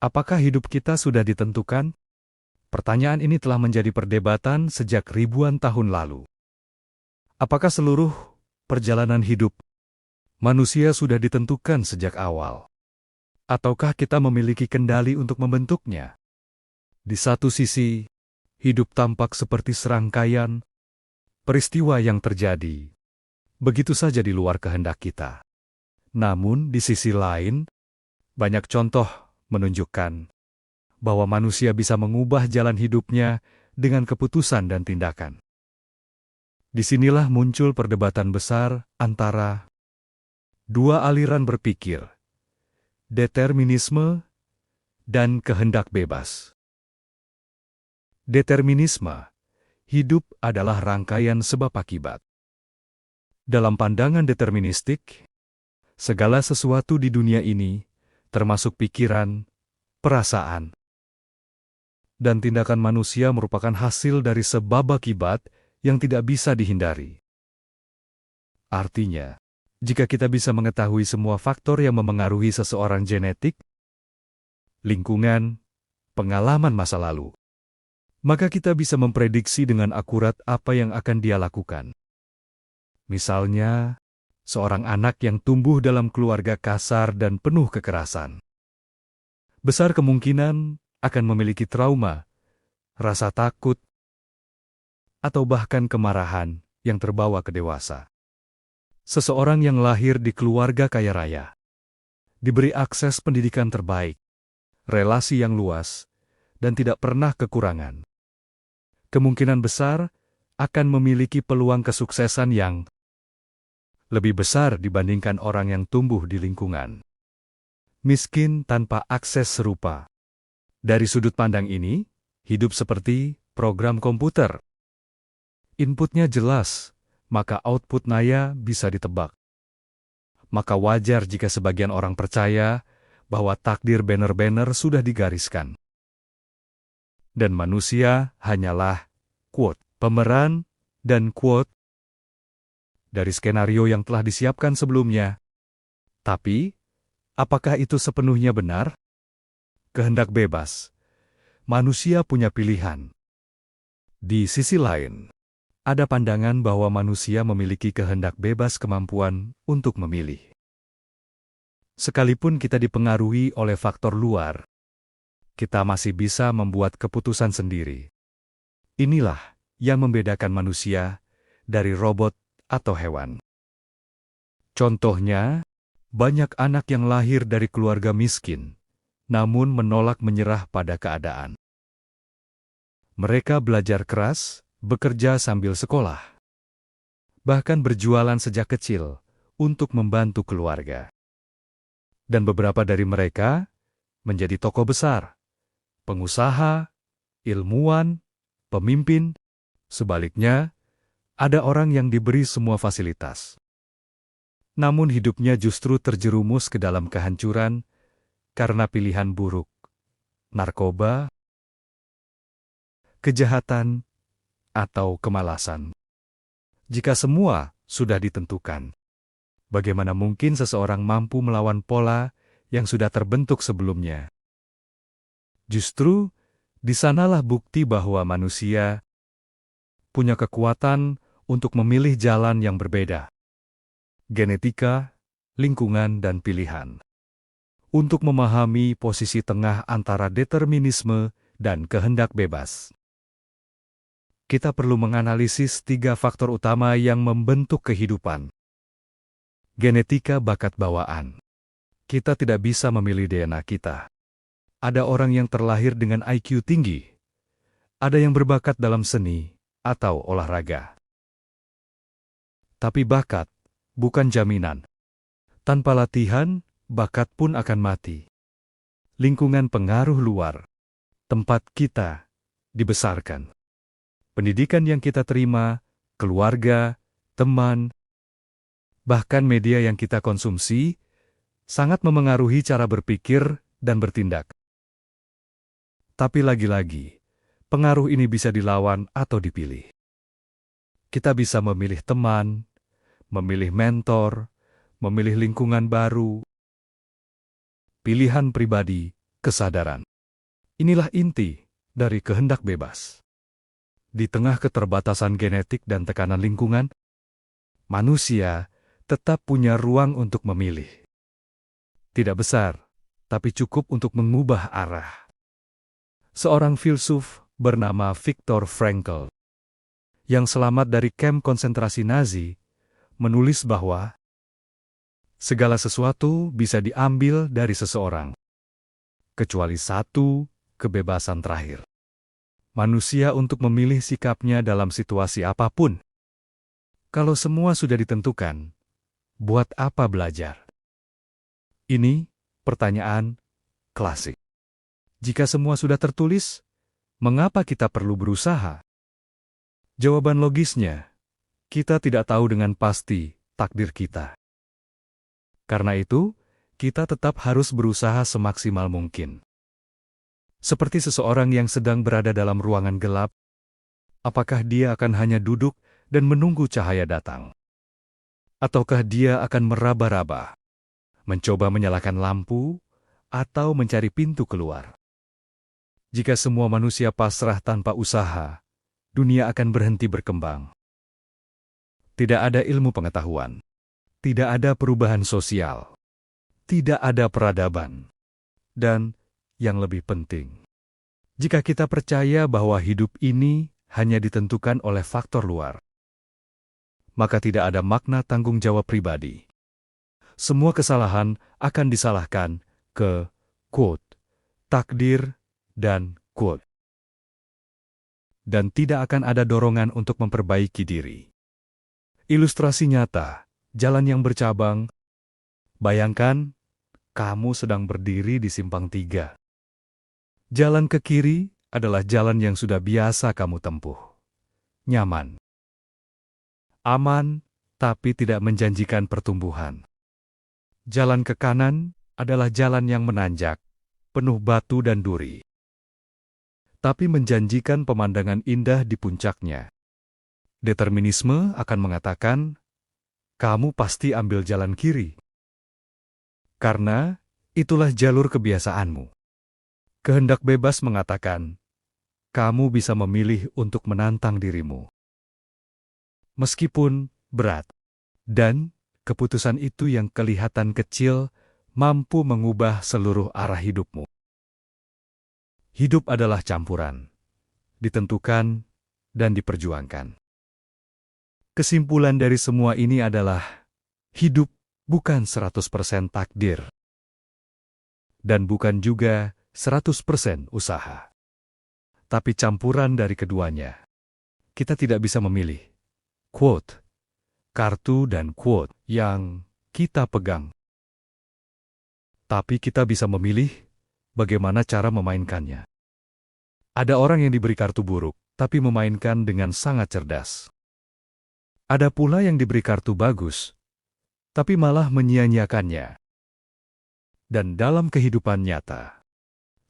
Apakah hidup kita sudah ditentukan? Pertanyaan ini telah menjadi perdebatan sejak ribuan tahun lalu. Apakah seluruh perjalanan hidup manusia sudah ditentukan sejak awal? Ataukah kita memiliki kendali untuk membentuknya? Di satu sisi, hidup tampak seperti serangkaian peristiwa yang terjadi begitu saja di luar kehendak kita. Namun, di sisi lain, banyak contoh menunjukkan bahwa manusia bisa mengubah jalan hidupnya dengan keputusan dan tindakan. Disinilah muncul perdebatan besar antara dua aliran berpikir, determinisme dan kehendak bebas. Determinisme, hidup adalah rangkaian sebab akibat. Dalam pandangan deterministik, segala sesuatu di dunia ini, termasuk pikiran, perasaan, dan tindakan manusia merupakan hasil dari sebab akibat yang tidak bisa dihindari. Artinya, jika kita bisa mengetahui semua faktor yang memengaruhi seseorang genetik, lingkungan, pengalaman masa lalu, maka kita bisa memprediksi dengan akurat apa yang akan dia lakukan. Misalnya, seorang anak yang tumbuh dalam keluarga kasar dan penuh kekerasan, besar kemungkinan akan memiliki trauma, rasa takut, atau bahkan kemarahan yang terbawa ke dewasa. Seseorang yang lahir di keluarga kaya raya, diberi akses pendidikan terbaik, relasi yang luas, dan tidak pernah kekurangan, kemungkinan besar akan memiliki peluang kesuksesan yang lebih besar dibandingkan orang yang tumbuh di lingkungan miskin tanpa akses serupa. Dari sudut pandang ini, hidup seperti program komputer. Inputnya jelas, maka output naya bisa ditebak. Maka wajar jika sebagian orang percaya bahwa takdir benar-benar sudah digariskan. Dan manusia hanyalah, quote, pemeran dan quote, dari skenario yang telah disiapkan sebelumnya. Tapi, apakah itu sepenuhnya benar? Kehendak bebas. Manusia punya pilihan. Di sisi lain, ada pandangan bahwa manusia memiliki kehendak bebas kemampuan untuk memilih. Sekalipun kita dipengaruhi oleh faktor luar, kita masih bisa membuat keputusan sendiri. Inilah yang membedakan manusia dari robot atau hewan. Contohnya, banyak anak yang lahir dari keluarga miskin, namun menolak menyerah pada keadaan. Mereka belajar keras, bekerja sambil sekolah, bahkan berjualan sejak kecil untuk membantu keluarga. Dan beberapa dari mereka menjadi tokoh besar, pengusaha, ilmuwan, pemimpin. Sebaliknya, ada orang yang diberi semua fasilitas, namun hidupnya justru terjerumus ke dalam kehancuran karena pilihan buruk, narkoba, kejahatan, atau kemalasan. Jika semua sudah ditentukan, bagaimana mungkin seseorang mampu melawan pola yang sudah terbentuk sebelumnya? Justru, di sanalah bukti bahwa manusia punya kekuatan untuk memilih jalan yang berbeda. Genetika, lingkungan, dan pilihan. Untuk memahami posisi tengah antara determinisme dan kehendak bebas, kita perlu menganalisis 3 faktor utama yang membentuk kehidupan. Genetika bakat bawaan. Kita tidak bisa memilih DNA kita. Ada orang yang terlahir dengan IQ tinggi. Ada yang berbakat dalam seni atau olahraga. Tapi bakat bukan jaminan. Tanpa latihan, bakat pun akan mati. Lingkungan pengaruh luar. Tempat kita dibesarkan. Pendidikan yang kita terima, keluarga, teman, bahkan media yang kita konsumsi, sangat memengaruhi cara berpikir dan bertindak. Tapi lagi-lagi, pengaruh ini bisa dilawan atau dipilih. Kita bisa memilih teman, memilih mentor, memilih lingkungan baru. Pilihan pribadi kesadaran. Inilah inti dari kehendak bebas. Di tengah keterbatasan genetik dan tekanan lingkungan, manusia tetap punya ruang untuk memilih. Tidak besar, tapi cukup untuk mengubah arah. Seorang filsuf bernama Viktor Frankl, yang selamat dari kamp konsentrasi Nazi, menulis bahwa segala sesuatu bisa diambil dari seseorang, kecuali satu kebebasan terakhir. Manusia untuk memilih sikapnya dalam situasi apapun. Kalau semua sudah ditentukan, buat apa belajar? Ini pertanyaan klasik. Jika semua sudah tertulis, mengapa kita perlu berusaha? Jawaban logisnya, kita tidak tahu dengan pasti takdir kita. Karena itu, kita tetap harus berusaha semaksimal mungkin. Seperti seseorang yang sedang berada dalam ruangan gelap, apakah dia akan hanya duduk dan menunggu cahaya datang? Ataukah dia akan meraba-raba, mencoba menyalakan lampu, atau mencari pintu keluar? Jika semua manusia pasrah tanpa usaha, dunia akan berhenti berkembang. Tidak ada ilmu pengetahuan, tidak ada perubahan sosial, tidak ada peradaban, dan yang lebih penting, jika kita percaya bahwa hidup ini hanya ditentukan oleh faktor luar, maka tidak ada makna tanggung jawab pribadi. Semua kesalahan akan disalahkan ke quote, takdir dan quote. Dan tidak akan ada dorongan untuk memperbaiki diri. Ilustrasi nyata, jalan yang bercabang. Bayangkan, kamu sedang berdiri di simpang 3. Jalan ke kiri adalah jalan yang sudah biasa kamu tempuh. Nyaman. Aman, tapi tidak menjanjikan pertumbuhan. Jalan ke kanan adalah jalan yang menanjak, penuh batu dan duri, tapi menjanjikan pemandangan indah di puncaknya. Determinisme akan mengatakan, kamu pasti ambil jalan kiri. Karena itulah jalur kebiasaanmu. Kehendak bebas mengatakan, kamu bisa memilih untuk menantang dirimu. Meskipun berat, dan keputusan itu yang kelihatan kecil mampu mengubah seluruh arah hidupmu. Hidup adalah campuran, ditentukan, dan diperjuangkan. Kesimpulan dari semua ini adalah, hidup bukan 100% takdir. Dan bukan juga 100% usaha. Tapi campuran dari keduanya. Kita tidak bisa memilih, quote, kartu dan quote yang kita pegang. Tapi kita bisa memilih bagaimana cara memainkannya. Ada orang yang diberi kartu buruk, tapi memainkan dengan sangat cerdas. Ada pula yang diberi kartu bagus, tapi malah menyia-nyiakannya. Dan dalam kehidupan nyata,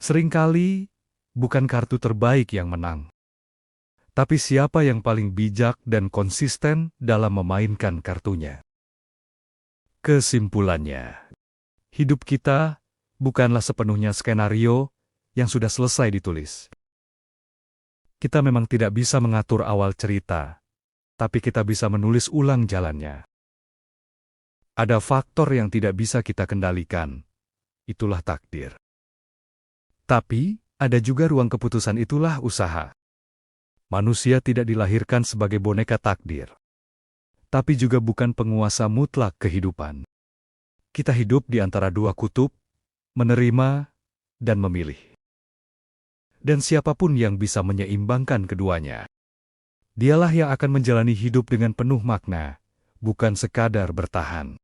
seringkali bukan kartu terbaik yang menang, tapi siapa yang paling bijak dan konsisten dalam memainkan kartunya. Kesimpulannya, hidup kita bukanlah sepenuhnya skenario yang sudah selesai ditulis. Kita memang tidak bisa mengatur awal cerita, tapi kita bisa menulis ulang jalannya. Ada faktor yang tidak bisa kita kendalikan, itulah takdir. Tapi, ada juga ruang keputusan, itulah usaha. Manusia tidak dilahirkan sebagai boneka takdir, tapi juga bukan penguasa mutlak kehidupan. Kita hidup di antara dua kutub, menerima dan memilih. Dan siapapun yang bisa menyeimbangkan keduanya, dialah yang akan menjalani hidup dengan penuh makna, bukan sekadar bertahan.